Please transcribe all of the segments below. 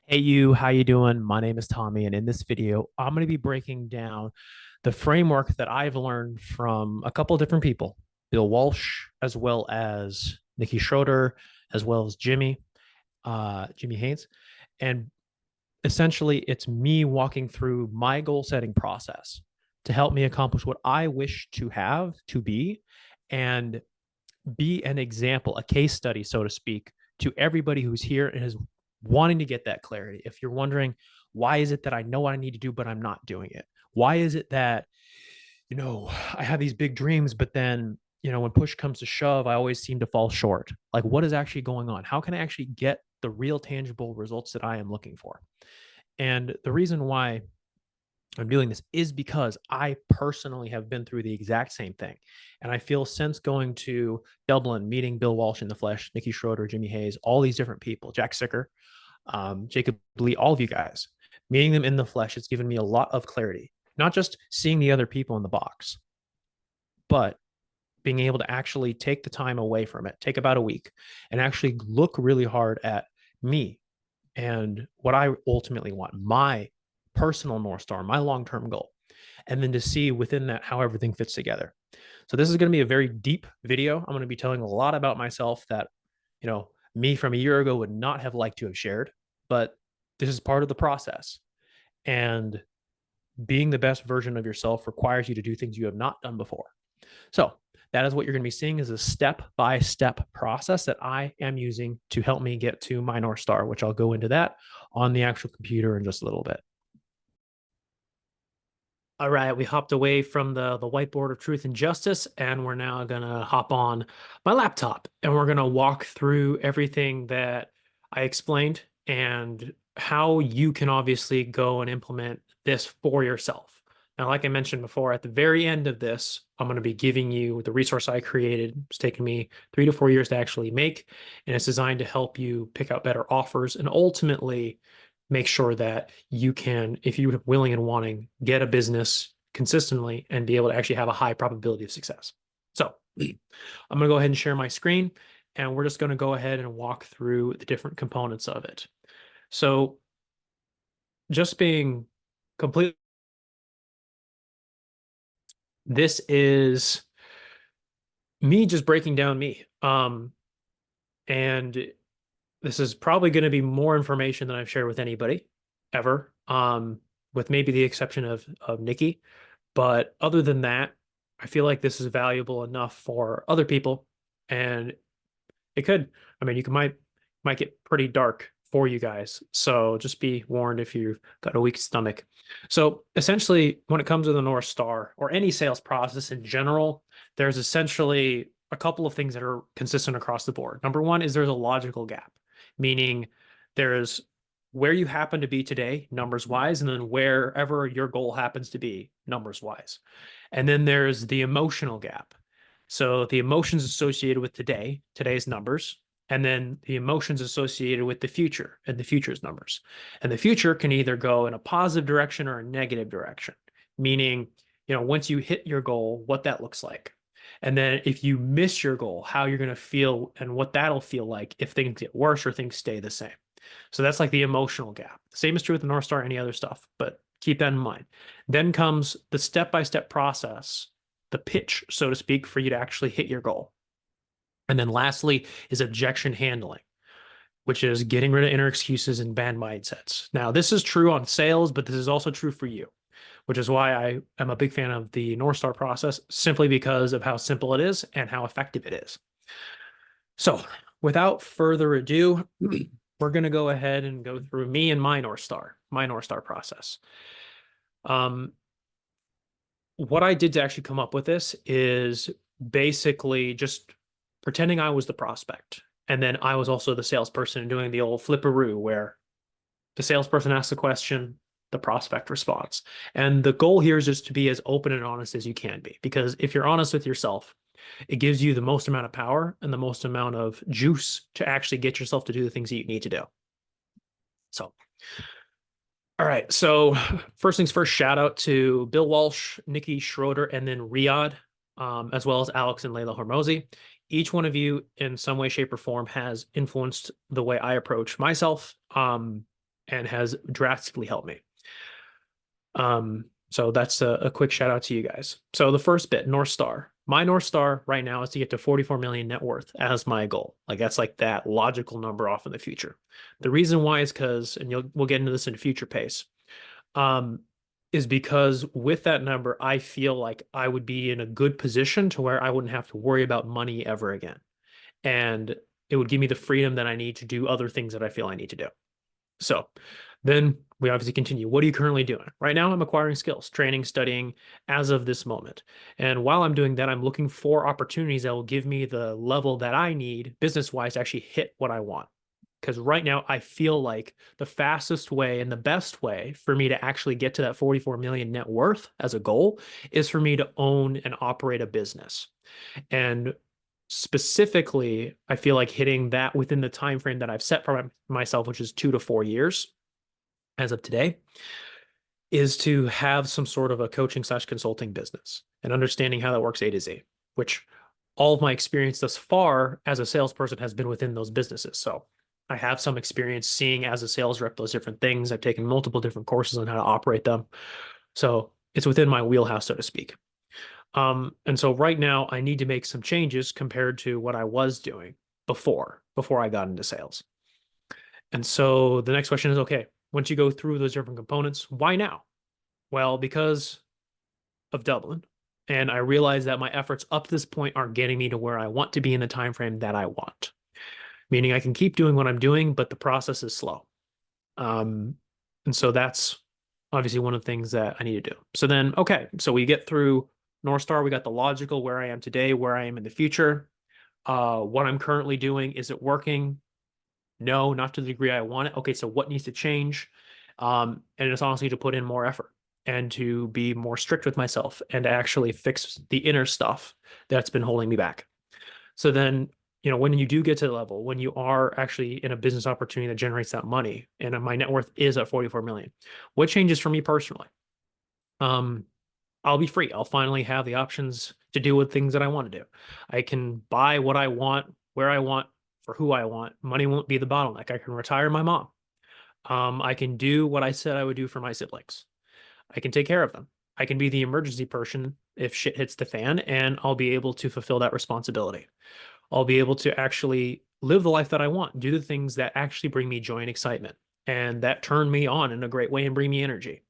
Hey you, how you doing? My name is Tommy, and in this video, I'm going to be breaking down the framework that I've learned from a couple of different people, Bill Walsh, as well as Nikki Schroeder, as well as Jimmy Haynes. And essentially, it's me walking through my goal setting process to help me accomplish what I wish to have, to and be an example, a case study, so to speak, to everybody who's here and is wanting to get that clarity. If you're wondering, why is it that I know what I need to do, but I'm not doing it? Why is it that, I have these big dreams, but then, when push comes to shove, I always seem to fall short? Like, what is actually going on? How can I actually get the real tangible results that I am looking for? And the reason why I'm doing this is because I personally have been through the exact same thing. And I feel since going to Dublin, meeting Bill Walsh in the flesh, Nikki Schroeder, Jimmy Hayes, all these different people, Jack Sicker, Jacob Lee, all of you guys, meeting them in the flesh, it's given me a lot of clarity. Not just seeing the other people in the box, but being able to actually take the time away from it, take about a week, and actually look really hard at me and what I ultimately want, my personal North Star, my long term goal, and then to see within that how everything fits together. So, this is going to be a very deep video. I'm going to be telling a lot about myself that, me from a year ago would not have liked to have shared, but this is part of the process. And being the best version of yourself requires you to do things you have not done before. So, that is what you're going to be seeing is a step-by-step process that I am using to help me get to my North Star, which I'll go into that on the actual computer in just a little bit. All right, we hopped away from the whiteboard of truth and justice, and we're now gonna hop on my laptop and we're gonna walk through everything that I explained and how you can obviously go and implement this for yourself. Now, like I mentioned before, at the very end of this, I'm going to be giving you the resource I created. It's taken me 3 to 4 years to actually make, and it's designed to help you pick out better offers and ultimately make sure that you can, if you're willing and wanting, get a business consistently and be able to actually have a high probability of success. So I'm going to go ahead and share my screen, and we're just going to go ahead and walk through the different components of it. So just being completely, this is me just breaking down me. And this is probably going to be more information than I've shared with anybody ever, with maybe the exception of Nikki. But other than that, I feel like this is valuable enough for other people, and it could. I mean, you might get pretty dark for you guys. So just be warned if you've got a weak stomach. So essentially, when it comes to the North Star or any sales process in general, there's essentially a couple of things that are consistent across the board. Number one is there's a logical gap, meaning there's where you happen to be today, numbers wise, and then wherever your goal happens to be, numbers wise. And then there's the emotional gap. So the emotions associated with today, today's numbers, and then the emotions associated with the future and the future's numbers. And the future can either go in a positive direction or a negative direction, meaning, once you hit your goal, what that looks like. And then if you miss your goal, how you're going to feel and what that'll feel like if things get worse or things stay the same. So that's like the emotional gap. The same is true with the North Star, any other stuff, but keep that in mind. Then comes the step-by-step process, the pitch, so to speak, for you to actually hit your goal. And then lastly is objection handling, which is getting rid of inner excuses and bad mindsets. Now, this is true on sales, but this is also true for you, which is why I am a big fan of the North Star process, simply because of how simple it is and how effective it is. So, without further ado, we're going to go ahead and go through me and my North Star process. What I did to actually come up with this is basically just pretending I was the prospect. And then I was also the salesperson and doing the old flipperoo where the salesperson asks a question, the prospect responds. And the goal here is just to be as open and honest as you can be. Because if you're honest with yourself, it gives you the most amount of power and the most amount of juice to actually get yourself to do the things that you need to do. So, all right. So first things first, shout out to Bill Walsh, Nikki Schroeder, and then Riyadh, as well as Alex and Layla Hormozi. Each one of you in some way, shape, or form has influenced the way I approach myself. and has drastically helped me. So that's a quick shout out to you guys. So the first bit, North Star. My North Star right now is to get to 44 million net worth as my goal. Like that's like that logical number off in the future. The reason why is because, and we'll get into this in future pace, um, is because with that number, I feel like I would be in a good position to where I wouldn't have to worry about money ever again. And it would give me the freedom that I need to do other things that I feel I need to do. So then we obviously continue. What are you currently doing? Right now, I'm acquiring skills, training, studying as of this moment. And while I'm doing that, I'm looking for opportunities that will give me the level that I need business wise to actually hit what I want. Because right now, I feel like the fastest way and the best way for me to actually get to that 44 million net worth as a goal is for me to own and operate a business. And specifically, I feel like hitting that within the time frame that I've set for myself, which is 2 to 4 years as of today, is to have some sort of a coaching slash consulting business and understanding how that works A to Z, which all of my experience thus far as a salesperson has been within those businesses. So I have some experience seeing as a sales rep those different things. I've taken multiple different courses on how to operate them. So it's within my wheelhouse, so to speak. And so right now I need to make some changes compared to what I was doing before I got into sales. And so the next question is, okay, once you go through those different components, why now? Well, because of Dublin. And I realize that my efforts up to this point aren't getting me to where I want to be in the time frame that I want. Meaning I can keep doing what I'm doing, but the process is slow. And so that's obviously one of the things that I need to do. So then, okay, so we get through North Star, we got the logical, where I am today, where I am in the future. What I'm currently doing, is it working? No, not to the degree I want it. Okay, so what needs to change? And it's honestly to put in more effort and to be more strict with myself and to actually fix the inner stuff that's been holding me back. So then, when you do get to the level, when you are actually in a business opportunity that generates that money, and my net worth is at 44 million, what changes for me personally? I'll be free. I'll finally have the options to do what things that I want to do. I can buy what I want, where I want, for who I want. Money won't be the bottleneck. I can retire my mom. I can do what I said I would do for my siblings. I can take care of them. I can be the emergency person if shit hits the fan, and I'll be able to fulfill that responsibility. I'll be able to actually live the life that I want, do the things that actually bring me joy and excitement and that turn me on in a great way and bring me energy.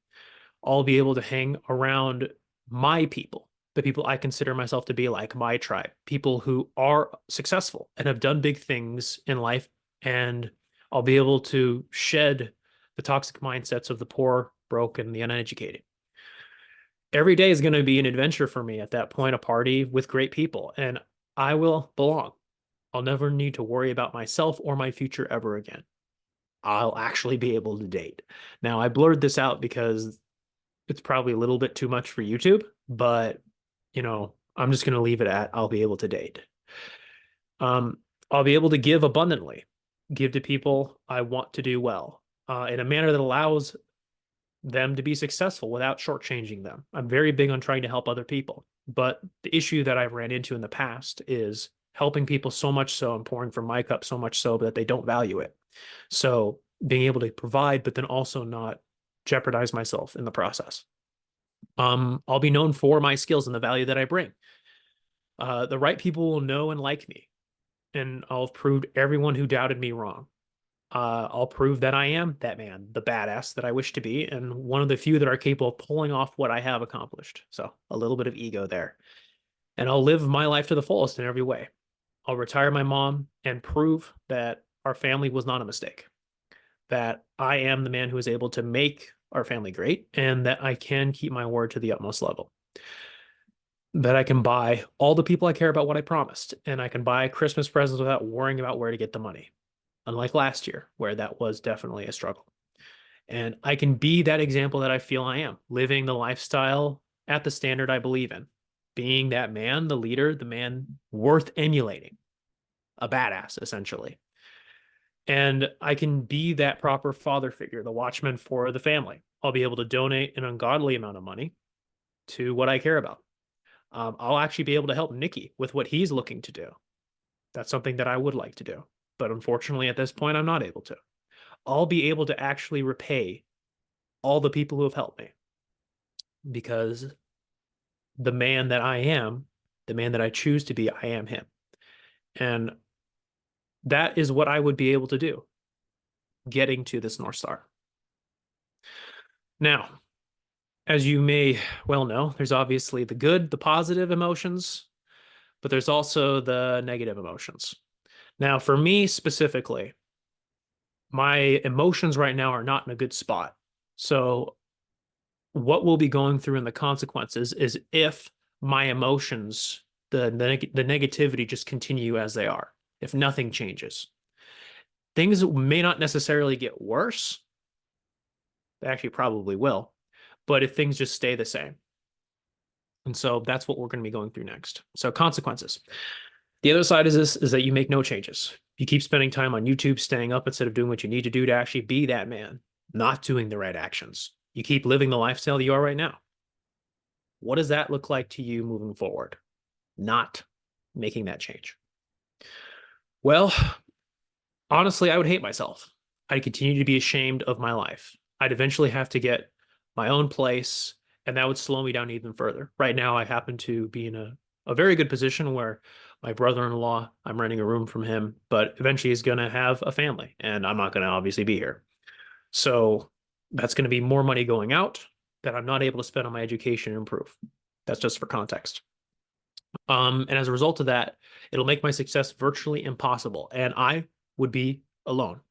I'll be able to hang around my people, the people I consider myself to be like my tribe, people who are successful and have done big things in life. And I'll be able to shed the toxic mindsets of the poor, broke, and the uneducated. Every day is going to be an adventure for me at that point, a party with great people, and I will belong. I'll never need to worry about myself or my future ever again. I'll actually be able to date. Now, I blurred this out because it's probably a little bit too much for YouTube, but I'm just going to leave it at I'll be able to date. I'll be able to give abundantly, give to people I want to do well, in a manner that allows them to be successful without shortchanging them. I'm very big on trying to help other people, but the issue that I've ran into in the past is helping people so much so and pouring from my cup so much so that they don't value it. So being able to provide, but then also not jeopardize myself in the process. I'll be known for my skills and the value that I bring. The right people will know and like me, and I'll have proved everyone who doubted me wrong. I'll prove that I am that man, the badass that I wish to be, and one of the few that are capable of pulling off what I have accomplished. So a little bit of ego there. And I'll live my life to the fullest in every way. I'll retire my mom and prove that our family was not a mistake, that I am the man who is able to make our family great, and that I can keep my word to the utmost level. That I can buy all the people I care about what I promised, and I can buy Christmas presents without worrying about where to get the money, unlike last year, where that was definitely a struggle. And I can be that example that I feel I am, living the lifestyle at the standard I believe in, being that man, the leader, the man worth emulating, a badass, essentially. And I can be that proper father figure, the watchman for the family. I'll be able to donate an ungodly amount of money to what I care about. I'll actually be able to help Nikki with what he's looking to do. That's something that I would like to do. But unfortunately, at this point, I'm not able to. I'll be able to actually repay all the people who have helped me, because the man that I am, the man that I choose to be, I am him. And that is what I would be able to do, getting to this North Star. Now, as you may well know, there's obviously the good, the positive emotions, but there's also the negative emotions. Now, for me specifically, my emotions right now are not in a good spot. So, what we'll be going through in the consequences is if my emotions, the negativity just continue as they are, if nothing changes. Things may not necessarily get worse. They actually probably will, but if things just stay the same. And so that's what we're going to be going through next. So consequences. The other side is this is that you make no changes. You keep spending time on YouTube, staying up instead of doing what you need to do to actually be that man, not doing the right actions. You keep living the lifestyle that you are right now. What does that look like to you moving forward? Not making that change. Well, honestly, I would hate myself. I'd continue to be ashamed of my life. I'd eventually have to get my own place, and that would slow me down even further. Right now, I happen to be in a very good position where my brother-in-law, I'm renting a room from him, but eventually he's going to have a family, and I'm not going to obviously be here. So that's going to be more money going out that I'm not able to spend on my education and improve. That's just for context. And as a result of that, it'll make my success virtually impossible, and I would be alone.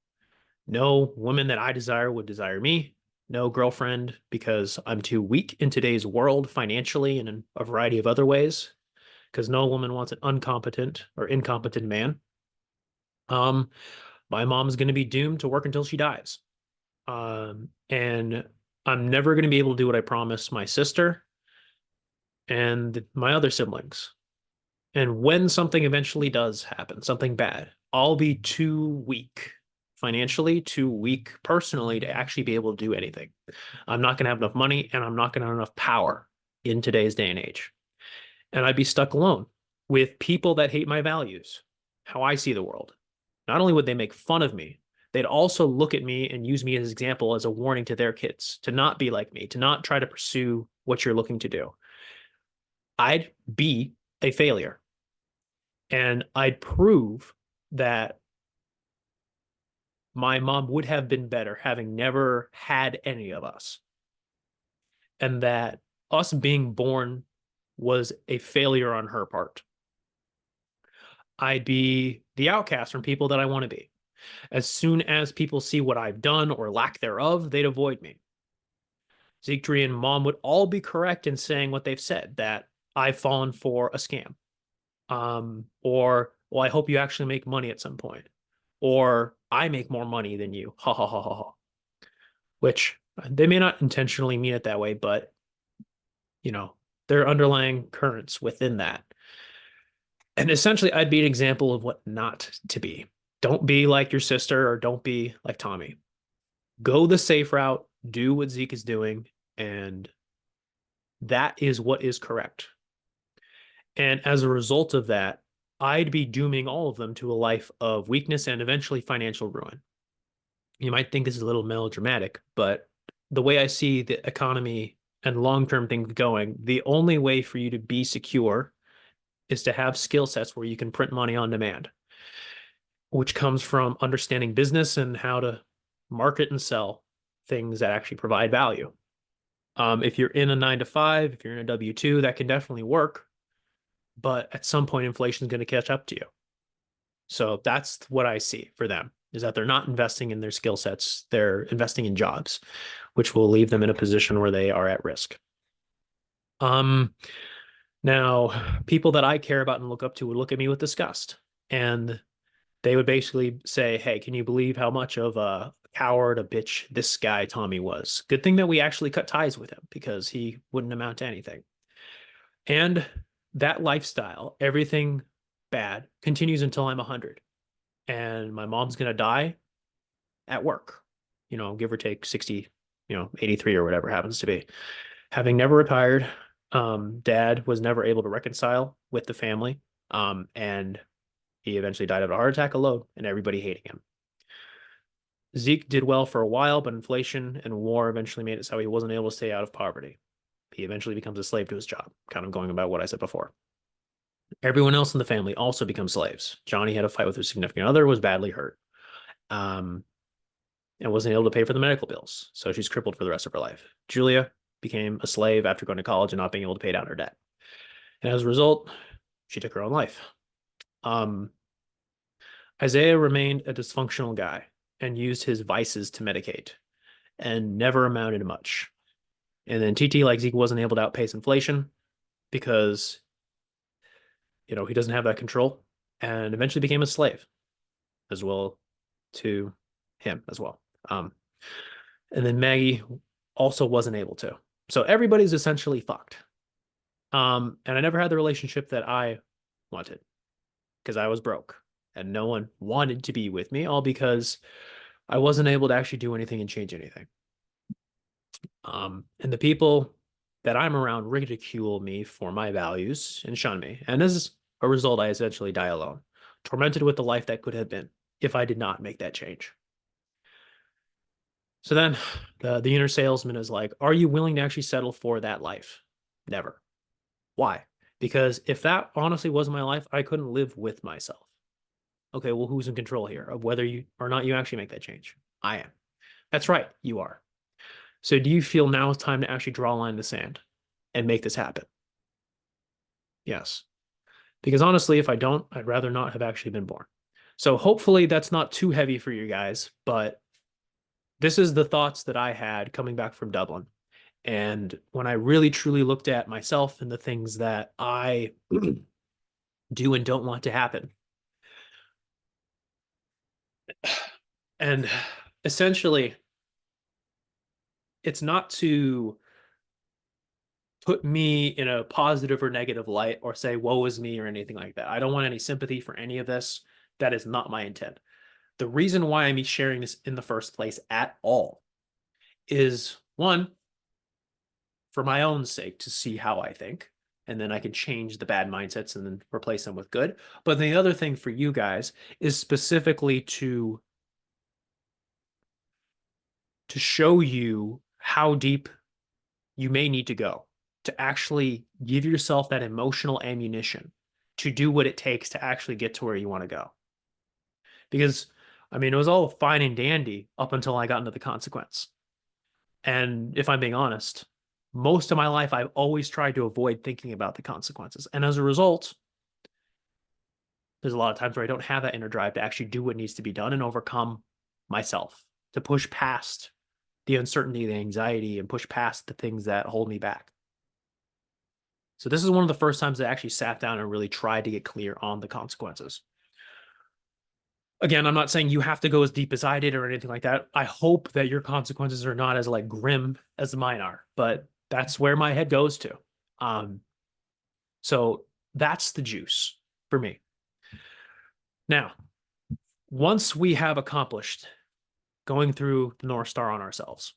No woman that I desire would desire me. No girlfriend, because I'm too weak in today's world financially and in a variety of other ways, because no woman wants an incompetent man. Um, my mom's going to be doomed to work until she dies. And I'm never going to be able to do what I promised my sister and my other siblings. And when something eventually does happen, something bad, I'll be too weak financially, too weak personally to actually be able to do anything. I'm not going to have enough money and I'm not going to have enough power in today's day and age. And I'd be stuck alone with people that hate my values, how I see the world. Not only would they make fun of me, they'd also look at me and use me as an example, as a warning to their kids to not be like me, to not try to pursue what you're looking to do. I'd be a failure. And I'd prove that my mom would have been better having never had any of us. And that us being born was a failure on her part. I'd be the outcast from people that I want to be. As soon as people see what I've done or lack thereof, they'd avoid me. Zeke and mom would all be correct in saying what they've said, that I've fallen for a scam. Or, well, I hope you actually make money at some point. Or I make more money than you. Ha ha ha ha ha. Which they may not intentionally mean it that way, but you know, there are underlying currents within that. And essentially, I'd be an example of what not to be. Don't be like your sister or don't be like Tommy. Go the safe route, do what Zeke is doing, and that is what is correct. And as a result of that, I'd be dooming all of them to a life of weakness and eventually financial ruin. You might think this is a little melodramatic, but the way I see the economy and long-term things going, the only way for you to be secure is to have skill sets where you can print money on demand, which comes from understanding business and how to market and sell things that actually provide value. If you're in a 9 to 5, if you're in a W-2, that can definitely work, but at some point, inflation is going to catch up to you. So that's what I see for them, is that they're not investing in their skill sets. They're investing in jobs, which will leave them in a position where they are at risk. Now, people that I care about and look up to would look at me with disgust, and they would basically say, hey, can you believe how much of a coward, a bitch this guy Tommy was? Good thing that we actually cut ties with him, because he wouldn't amount to anything. And that lifestyle, everything bad, continues until I'm 100. And my mom's going to die at work, give or take 60, 83 or whatever happens to be. Having never retired, dad was never able to reconcile with the family. And he eventually died of a heart attack alone, and everybody hating him. Zeke did well for a while, but inflation and war eventually made it so he wasn't able to stay out of poverty. He eventually becomes a slave to his job, kind of going about what I said before. Everyone else in the family also becomes slaves. Johnny had a fight with his significant other, was badly hurt, um, and wasn't able to pay for the medical bills. So she's crippled for the rest of her life. Julia became a slave after going to college and not being able to pay down her debt. And as a result, she took her own life. Um, Isaiah remained a dysfunctional guy and used his vices to medicate and never amounted to much. And then TT, like Zeke, wasn't able to outpace inflation because, he doesn't have that control and eventually became a slave as well to him as well. And then Maggie also wasn't able to. So everybody's essentially fucked. And I never had the relationship that I wanted because I was broke and no one wanted to be with me, all because I wasn't able to actually do anything and change anything. And the people that I'm around ridicule me for my values and shun me. And as a result, I essentially die alone, tormented with the life that could have been if I did not make that change. So then the inner salesman is like, are you willing to actually settle for that life? Never. Why? Because if that honestly was my life, I couldn't live with myself. Okay, well, who's in control here of whether you or not you actually make that change? I am. That's right, you are. So do you feel now is time to actually draw a line in the sand and make this happen? Yes. Because honestly, if I don't, I'd rather not have actually been born. So hopefully that's not too heavy for you guys, but this is the thoughts that I had coming back from Dublin. And when I really truly looked at myself and the things that I do and don't want to happen. And essentially, it's not to put me in a positive or negative light or say, woe is me or anything like that. I don't want any sympathy for any of this. That is not my intent. The reason why I'm sharing this in the first place at all is one, for my own sake, to see how I think. And then I can change the bad mindsets and then replace them with good. But the other thing for you guys is specifically to show you how deep you may need to go to actually give yourself that emotional ammunition to do what it takes to actually get to where you want to go. Because, I mean, it was all fine and dandy up until I got into the consequence. And if I'm being honest, most of my life, I've always tried to avoid thinking about the consequences. And as a result, there's a lot of times where I don't have that inner drive to actually do what needs to be done and overcome myself, to push past the uncertainty, the anxiety, and push past the things that hold me back. So this is one of the first times I actually sat down and really tried to get clear on the consequences. Again, I'm not saying you have to go as deep as I did or anything like that. I hope that your consequences are not as like grim as mine are, but that's where my head goes to. So that's the juice for me. Now, once we have accomplished going through the North Star on ourselves,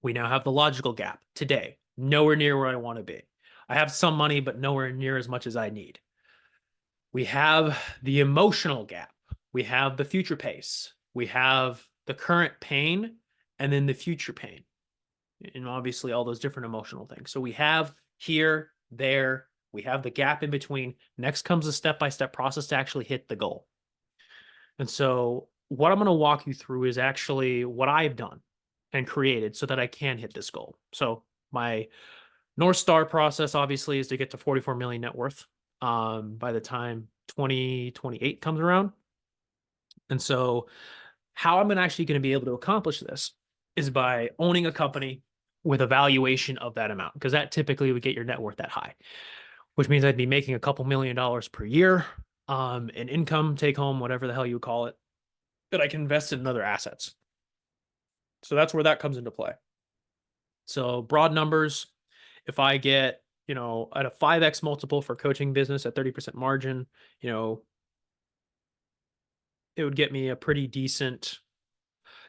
we now have the logical gap today, nowhere near where I want to be. I have some money, but nowhere near as much as I need. We have the emotional gap. We have the future pace. We have the current pain and then the future pain. And obviously all those different emotional things. So we have here, there, we have the gap in between. Next comes a step-by-step process to actually hit the goal. And so what I'm going to walk you through is actually what I've done and created so that I can hit this goal. So my North Star process obviously is to get to 44 million net worth by the time 2028 comes around. And so how I'm actually going to be able to accomplish this is by owning a company with a valuation of that amount, because that typically would get your net worth that high, which means I'd be making a couple $1,000,000 per year, an income take home, whatever the hell you would call it, that I can invest in other assets. So that's where that comes into play. So broad numbers, if I get, at a 5x multiple for coaching business at 30% margin, it would get me a pretty decent,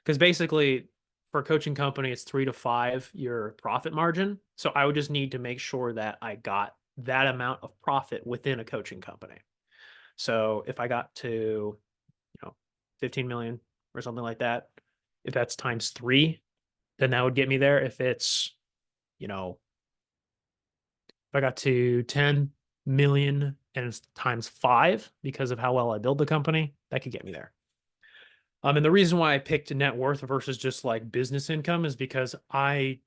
because basically for a coaching company, it's 3 to 5 your profit margin. So I would just need to make sure that I got that amount of profit within a coaching company. So if I got to, 15 million or something like that. If that's times 3, then that would get me there. If it's, you know, if I got to 10 million and it's times 5 because of how well I build the company, that could get me there. And the reason why I picked net worth versus just like business income is because I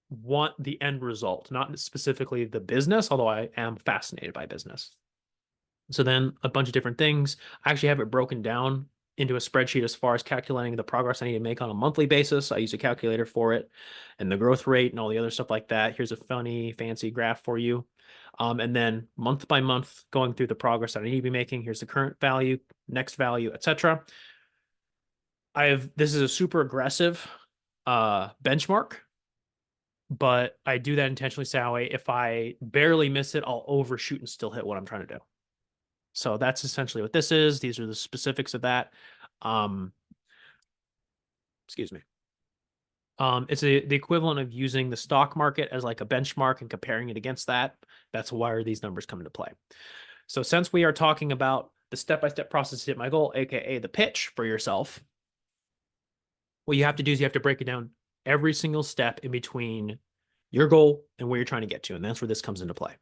want the end result, not specifically the business, although I am fascinated by business. So then a bunch of different things. I actually have it broken down into a spreadsheet as far as calculating the progress I need to make on a monthly basis. I use a calculator for it and the growth rate and all the other stuff like that. Here's a funny, fancy graph for you. And then month by month, going through the progress that I need to be making. Here's the current value, next value, etc. This is a super aggressive benchmark, but I do that intentionally so that way if I barely miss it, I'll overshoot and still hit what I'm trying to do. So that's essentially what this is. These are the specifics of that. Excuse me. It's the equivalent of using the stock market as like a benchmark and comparing it against that. That's why these numbers come into play. So since we are talking about the step-by-step process to hit my goal, aka the pitch for yourself, what you have to do is you have to break it down every single step in between your goal and where you're trying to get to. And that's where this comes into play.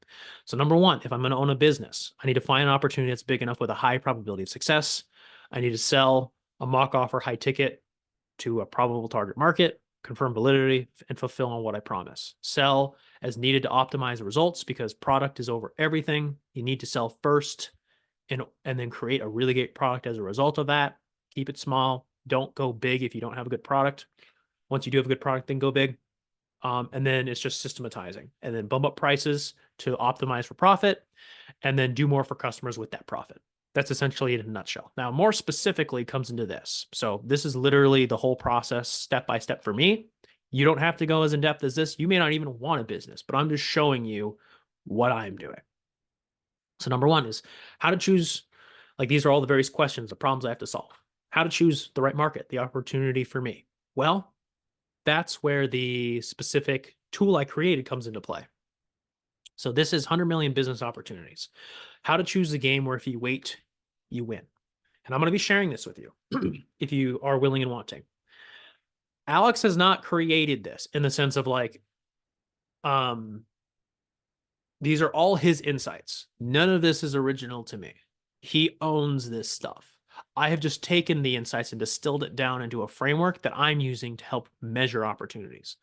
So number one, if I'm going to own a business, I need to find an opportunity that's big enough with a high probability of success. I need to sell a mock offer high ticket to a probable target market, confirm validity, and fulfill on what I promise. Sell as needed to optimize the results because product is over everything. You need to sell first and then create a really great product as a result of that. Keep it small. Don't go big if you don't have a good product. Once you do have a good product, then go big. And then it's just systematizing and then bump up prices to optimize for profit and then do more for customers with that profit. That's essentially it in a nutshell. Now, more specifically comes into this. So this is literally the whole process step by step for me. You don't have to go as in depth as this. You may not even want a business, but I'm just showing you what I'm doing. So number one is how to choose, like these are all the various questions, the problems I have to solve. How to choose the right market, the opportunity for me. Well, that's where the specific tool I created comes into play. So this is 100 million business opportunities. How to choose the game where if you wait, you win. And I'm going to be sharing this with you if you are willing and wanting. Alex has not created this in the sense of like, these are all his insights. None of this is original to me. He owns this stuff. I have just taken the insights and distilled it down into a framework that I'm using to help measure opportunities.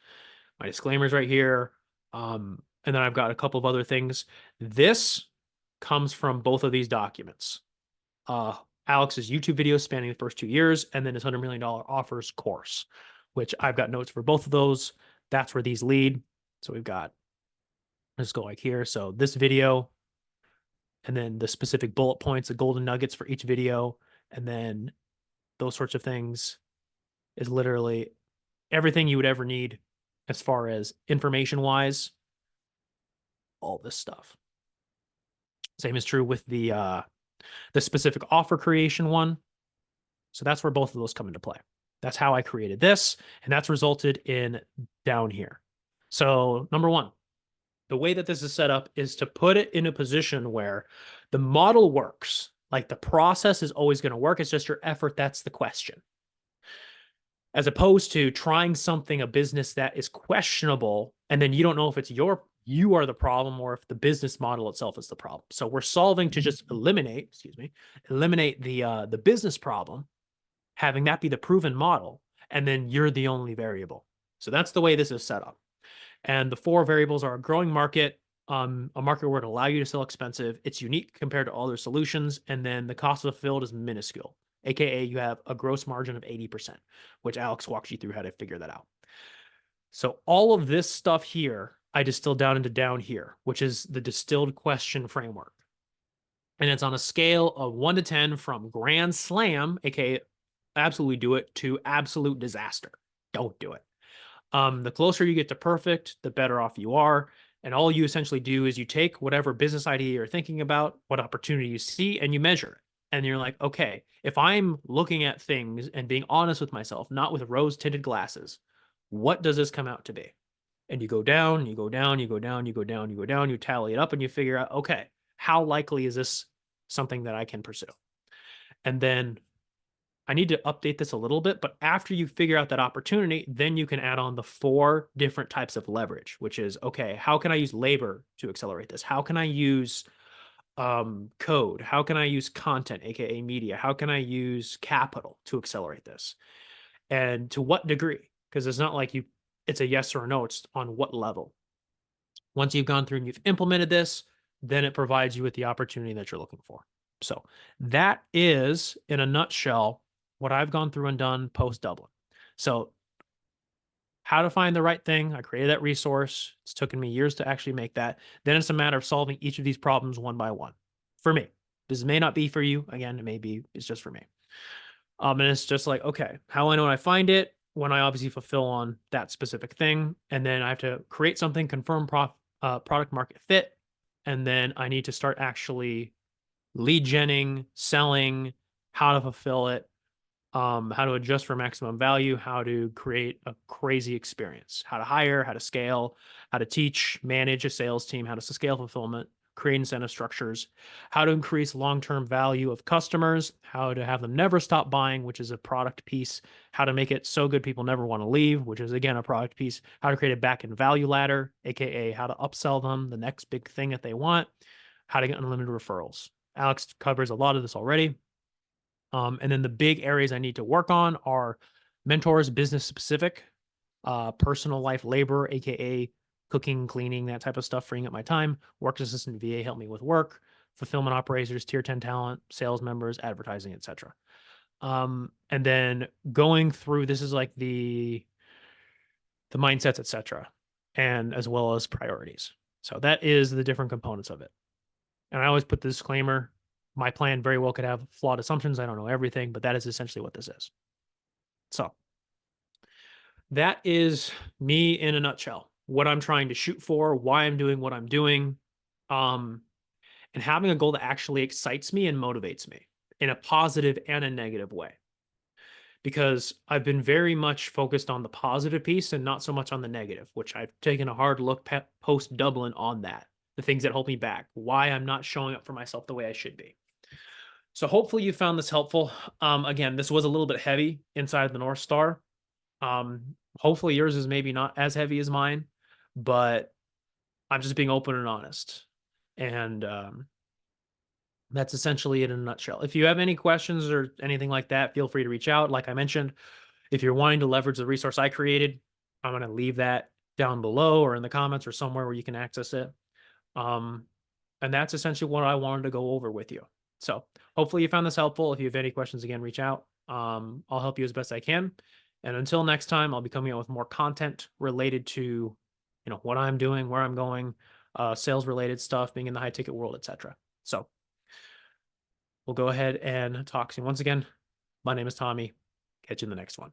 My disclaimers right here. And then I've got a couple of other things. This comes from both of these documents. Alex's YouTube video spanning the first 2 years, and then his $100 million offers course, which I've got notes for both of those. That's where these lead. So we've got, let's go like here. So this video, and then the specific bullet points, the golden nuggets for each video, and then those sorts of things is literally everything you would ever need as far as information wise, all this stuff. Same is true with the specific offer creation one. So that's where both of those come into play. That's how I created this, and that's resulted in down here. So number one, the way that this is set up is to put it in a position where the model works. Like the process is always going to work. It's just your effort. That's the question. As opposed to trying something, a business that is questionable, and then you don't know if it's you are the problem or if the business model itself is the problem. So we're solving to just eliminate the business problem, having that be the proven model, and then you're the only variable. So that's the way this is set up. And the 4 variables are a growing market, a market where it allow you to sell expensive. It's unique compared to other solutions. And then the cost of fulfilled is minuscule, AKA you have a gross margin of 80%, which Alex walks you through how to figure that out. So all of this stuff here, I distilled down into down here, which is the distilled question framework. And it's on a scale of 1 to 10 from grand slam, AKA absolutely do it, to absolute disaster. Don't do it. The closer you get to perfect, the better off you are. And all you essentially do is you take whatever business idea you're thinking about, what opportunity you see, and you measure it. And you're like, okay, if I'm looking at things and being honest with myself, not with rose-tinted glasses, what does this come out to be? And you go down, you go down, you go down, you go down, you go down, you tally it up, and you figure out, okay, how likely is this something that I can pursue? And then I need to update this a little bit, but after you figure out that opportunity, then you can add on the 4 different types of leverage, which is, okay, how can I use labor to accelerate this? How can I use code? How can I use content, aka media? How can I use capital to accelerate this? And to what degree? Because it's not like it's a yes or a no, it's on what level. Once you've gone through and you've implemented this, then it provides you with the opportunity that you're looking for. So that is, in a nutshell, what I've gone through and done post Dublin. So how to find the right thing. I created that resource. It's taken me years to actually make that. Then it's a matter of solving each of these problems one by one. For me, this may not be for you. Again, it may be, it's just for me. And it's just like, okay, how I know when I find it, when I obviously fulfill on that specific thing. And then I have to create something, confirm product market fit. And then I need to start actually lead genning, selling, how to fulfill it, how to adjust for maximum value, how to create a crazy experience, how to hire, how to scale, how to teach, manage a sales team, how to scale fulfillment, create incentive structures, how to increase long-term value of customers, how to have them never stop buying, which is a product piece, how to make it so good people never want to leave, which is again a product piece, how to create a back-end value ladder, aka how to upsell them the next big thing that they want, how to get unlimited referrals. Alex covers a lot of this already. And then the big areas I need to work on are mentors, business specific, personal life labor, aka cooking, cleaning, that type of stuff, freeing up my time. Work assistant VA help me with work, fulfillment operators, tier 10 talent, sales members, advertising, etc. And then going through this is like the mindsets, etc., and as well as priorities. So that is the different components of it. And I always put the disclaimer, my plan very well could have flawed assumptions. I don't know everything, but that is essentially what this is. So that is me in a nutshell. What I'm trying to shoot for, why I'm doing what I'm doing, and having a goal that actually excites me and motivates me in a positive and a negative way. Because I've been very much focused on the positive piece and not so much on the negative, which I've taken a hard look post Dublin on that, the things that hold me back, why I'm not showing up for myself the way I should be. So hopefully you found this helpful. Again, this was a little bit heavy inside the North Star. Hopefully yours is maybe not as heavy as mine, but I'm just being open and honest. And that's essentially it in a nutshell. If you have any questions or anything like that, feel free to reach out. Like I mentioned, if you're wanting to leverage the resource I created, I'm going to leave that down below or in the comments or somewhere where you can access it. And that's essentially what I wanted to go over with you. So hopefully you found this helpful. If you have any questions, again, reach out. I'll help you as best I can. And until next time, I'll be coming out with more content related to, what I'm doing, where I'm going, sales related stuff, being in the high ticket world, etc. So we'll go ahead and talk soon. Once again, my name is Tommy. Catch you in the next one.